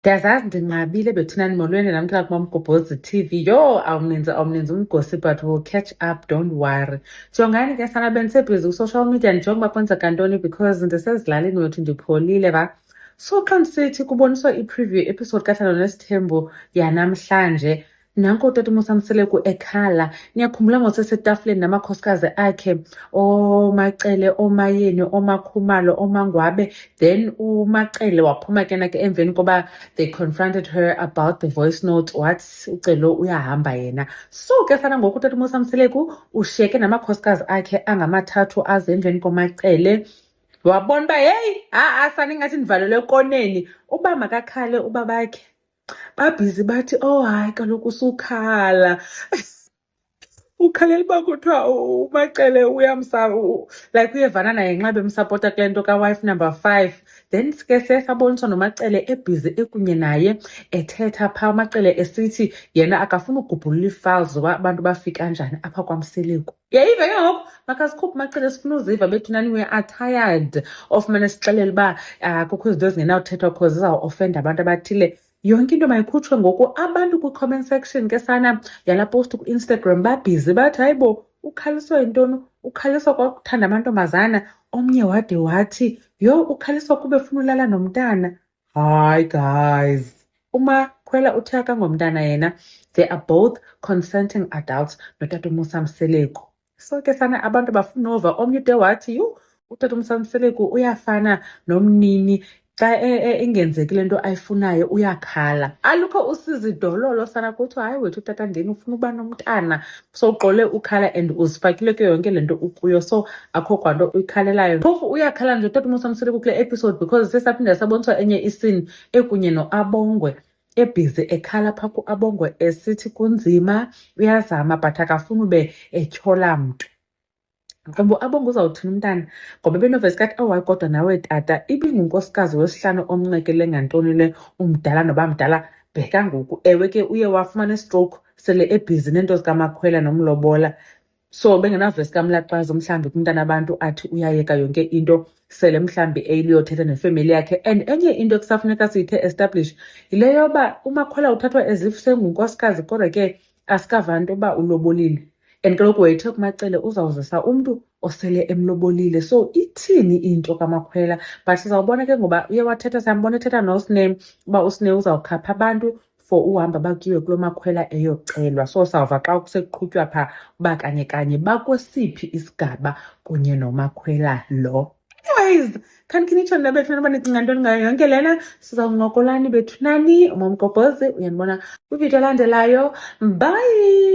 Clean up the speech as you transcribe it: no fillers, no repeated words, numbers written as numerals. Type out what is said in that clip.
Ndiyazazi ndinqabile bethunani molweni namkela kuMamgobhozi TV. Yho, awumninzi umgosi, but we'll catch up, don't worry. Jongani ke sana bendisebhizi ku-social media ndijonga uba kwenzeka ntoni because ndisezilalini wethu ndipholile ba. So xa ndisithi kuboniswa i-preview episode kaThando Nesithembu yanamhlanje, nanko utata uMosamseleku ekhala. Niyakhumbula ngosesetafuleni namakhosikazi akhe, ooMacele, ooMayeni, ooMakhumalo, ooMangwabe. Then uMacele waphuma ke na ke emveni koba they confronted her about the voice note, wathi uCelo uyahamba yena. So ke sana ngoku utata uMosamseleku ushiyeke namakhosikazi akhe angamathathu aze emveni koMacele. Wabona uba heyi, sana ingathi ndivalelwe ekoneni, uba makakhale uba bakhe babhizi bathi, oh hayi kaloku usukhala. Ukhalela uba kuthiwa uMacele like uyevana naye nxa bemsapota kule nto kawife number 5. Then ke siye saboniswa noMacele ebhizi ekunye naye ethetha phaa, uMacele esithi yena akafuna ukugubhulula ii-files zoba abantu bafika njani apha kwaMseleku. Yayiva ke ngoku makasikhuphe uMacele sifuna uziva bethunani, we are tired of mane sixelela uba kukho izinto ezingenawuthethwa because zizawuofenda abantu abathile. Yonke into mayikhutshwe ngoku. Abantu kwi-comment section ke sana yala post ku-Instagram babhizi bathi hayi bo, ukhaliswa yintoni? Ukhaliswa kwakuthanda amantombazana. Omnye wade wathi, yho, ukhaliswa kube efuna ulala nomntana. Hayi guys, uMakhwela uthe akangomntana yena. They are both consenting adults notata uMosamseleku. So ke sana abantu bafuna ova. Omnye ude wathi, yho, utata uMosamseleku uyafana nomnini. Xa ingenzeki le nto ayifunayo uyakhala. Alukho usizidololo sana kuthiwa hayi wethu utata ndini ufuna uba nomntana, so uqole ukhala and uzifakile ke yonke le nto ukuyo, so akho kwanto uyikhalelayo. Phofu uyakhala nje utata uMosamseleku kule episode because sesaphinda saboniswa enye isini ekunye noAbongwe ebhizi ekhala phaa kuAbongwe esithi kunzima, uyazama but akafuni ube etyhola mntu. Ngoba Abongwe uzawuthini umntana? Ngoba benovesi kathi hayi kodwa nawe tata ibingunkosikazi wesihlanu omnqekele ngantoni le, umdala noba mdala bheka ngoku. Ewe ke uye wafumana istroke sele ebhizi neento zikaMakhwela nomlobola, so bengenavesi kamlaxazo mhlawumbi kumntana abantu athi uyayeka yonke into sele mhlawumbi eyiliyothetha nefemeli yakhe. And enye into ekusafuneka siyithe establish yile yoba uMakhwela uthathwa as if sengunkosikazi kodwa ke asikava nto uba ulobolile. And kaloku wayethe kuMacele uzawuzisa umntu osele emlobolile. So ithini into kaMakhwela? But sizawubona ke ngoba uye wathetha, siyambona ethetha noSne uba uSne uzawukhapha abantu for uhamba bakiwe kulo Makhwela eyocelwa. So sawuva xa kusekuqhutywa phaa uba kanye kanye bakwesiphi isigaba kunye noMakhwela lo. Anyways, khanikhinitsho nina bethunani uba nicinga ntoni ngayo yonke lena. Sizawuncokolani bethunani. uMamgobhozi uyandibona kwividiyo elandelayo. Bye.